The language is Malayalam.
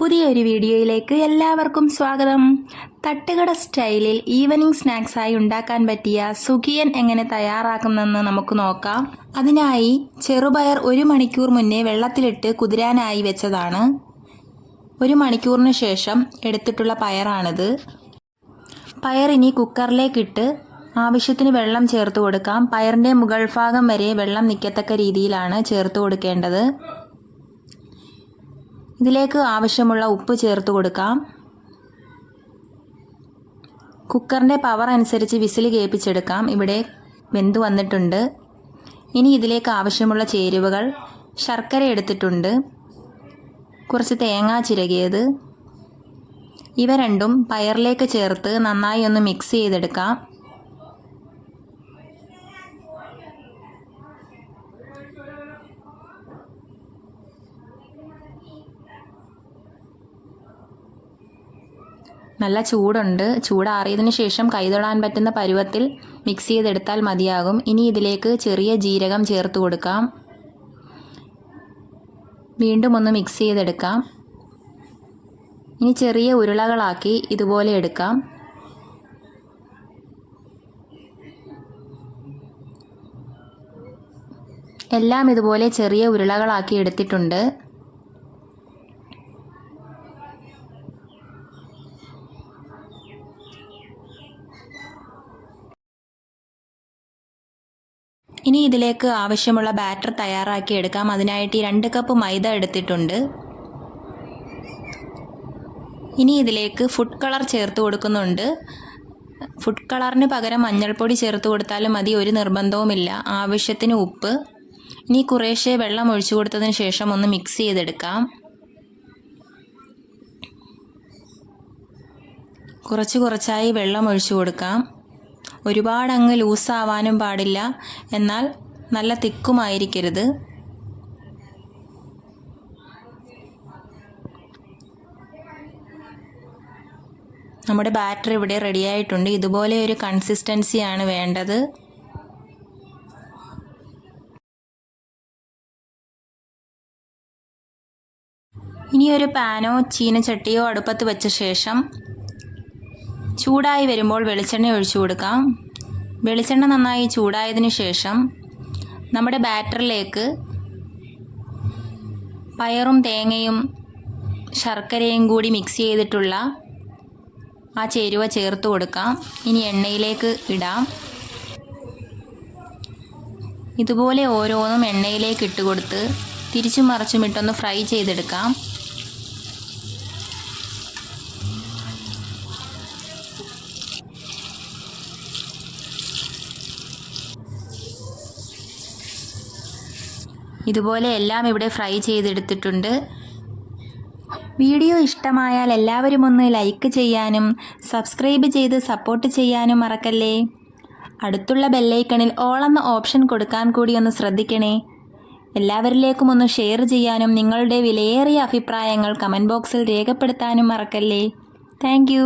പുതിയൊരു വീഡിയോയിലേക്ക് എല്ലാവർക്കും സ്വാഗതം. തട്ടുകട സ്റ്റൈലിൽ ഈവനിങ് സ്നാക്സായി ഉണ്ടാക്കാൻ പറ്റിയ സുഖിയൻ എങ്ങനെ തയ്യാറാക്കുന്നെന്ന് നമുക്ക് നോക്കാം. അതിനായി ചെറുപയർ 1 മണിക്കൂർ മുന്നേ വെള്ളത്തിലിട്ട് കുതിരാനായി വെച്ചതാണ്. 1 മണിക്കൂറിന് ശേഷം എടുത്തിട്ടുള്ള പയറാണിത്. പയറിനി കുക്കറിലേക്കിട്ട് ആവശ്യത്തിന് വെള്ളം ചേർത്ത് കൊടുക്കാം. പയറിൻ്റെ മുകൾ ഭാഗം വരെ വെള്ളം നിൽക്കത്തക്ക രീതിയിലാണ് ചേർത്ത് കൊടുക്കേണ്ടത്. ഇതിലേക്ക് ആവശ്യമുള്ള ഉപ്പ് ചേർത്ത് കൊടുക്കാം. കുക്കറിൻ്റെ പവർ അനുസരിച്ച് വിസിൽ കേൾപ്പിച്ചെടുക്കാം. ഇവിടെ വെന്ത് വന്നിട്ടുണ്ട്. ഇനി ഇതിലേക്ക് ആവശ്യമുള്ള ചേരുവകൾ: ശർക്കര എടുത്തിട്ടുണ്ട്, കുറച്ച് തേങ്ങ ചിരകിയത്. ഇവ രണ്ടും പയറിലേക്ക് ചേർത്ത് നന്നായി ഒന്ന് മിക്സ് ചെയ്തെടുക്കാം. നല്ല ചൂടുണ്ട്. ചൂടാറിയതിന് ശേഷം കൈതൊടാൻ പറ്റുന്ന പരുവത്തിൽ മിക്സ് ചെയ്തെടുത്താൽ മതിയാകും. ഇനി ഇതിലേക്ക് ചെറിയ ജീരകം ചേർത്ത് കൊടുക്കാം. വീണ്ടും ഒന്ന് മിക്സ് ചെയ്തെടുക്കാം. ഇനി ചെറിയ ഉരുളകളാക്കി ഇതുപോലെ എടുക്കാം. എല്ലാം ഇതുപോലെ ചെറിയ ഉരുളകളാക്കി എടുത്തിട്ടുണ്ട്. ഇനി ഇതിലേക്ക് ആവശ്യമുള്ള ബാറ്റർ തയ്യാറാക്കി എടുക്കാം. അതിനായിട്ട് 2 കപ്പ് മൈദ എടുത്തിട്ടുണ്ട്. ഇനി ഇതിലേക്ക് ഫുഡ് കളർ ചേർത്ത് കൊടുക്കുന്നുണ്ട്. ഫുഡ് കളറിന് പകരം മഞ്ഞൾപ്പൊടി ചേർത്ത് കൊടുത്താലും മതി, ഒരു നിർബന്ധവുമില്ല. ആവശ്യത്തിന് ഉപ്പ്. ഇനി കുറേശ്ശെ വെള്ളം ഒഴിച്ചു കൊടുത്തതിന് ശേഷം ഒന്ന് മിക്സ് ചെയ്തെടുക്കാം. കുറച്ചായി വെള്ളം ഒഴിച്ചു കൊടുക്കാം. ഒരുപാടങ്ങ് ലൂസാവാനും പാടില്ല, എന്നാൽ നല്ല തിക്കുമായിരിക്കരുത്. നമ്മുടെ ബാറ്റർ ഇവിടെ റെഡിയായിട്ടുണ്ട്. ഇതുപോലെ ഒരു കൺസിസ്റ്റൻസിയാണ് വേണ്ടത്. ഇനി ഒരു പാനോ ചീനച്ചട്ടിയോ അടുപ്പത്ത് വെച്ച ശേഷം ചൂടായി വരുമ്പോൾ വെളിച്ചെണ്ണ ഒഴിച്ചു കൊടുക്കാം. വെളിച്ചെണ്ണ നന്നായി ചൂടായതിനു ശേഷം നമ്മുടെ ബാറ്ററിലേക്ക് പയറും തേങ്ങയും ശർക്കരയും കൂടി മിക്സ് ചെയ്തിട്ടുള്ള ആ ചേരുവ ചേർത്ത് കൊടുക്കാം. ഇനി എണ്ണയിലേക്ക് ഇടാം. ഇതുപോലെ ഓരോന്നും എണ്ണയിലേക്ക് ഇട്ട് കൊടുത്ത് തിരിച്ചും മറിച്ചും ഇട്ടൊന്ന് ഫ്രൈ ചെയ്തെടുക്കാം. ഇതുപോലെ എല്ലാം ഇവിടെ ഫ്രൈ ചെയ്തെടുത്തിട്ടുണ്ട്. വീഡിയോ ഇഷ്ടമായാൽ എല്ലാവരും ഒന്ന് ലൈക്ക് ചെയ്യാനും സബ്സ്ക്രൈബ് ചെയ്ത് സപ്പോർട്ട് ചെയ്യാനും മറക്കല്ലേ. അടുത്തുള്ള ബെല്ലൈക്കണിൽ ഓൾ എന്ന ഓപ്ഷൻ കൊടുക്കാൻ കൂടി ഒന്ന് ശ്രദ്ധിക്കണേ. എല്ലാവരിലേക്കും ഒന്ന് ഷെയർ ചെയ്യാനും നിങ്ങളുടെ വിലയേറിയ അഭിപ്രായങ്ങൾ കമൻറ്റ് ബോക്സിൽ രേഖപ്പെടുത്താനും മറക്കല്ലേ. താങ്ക്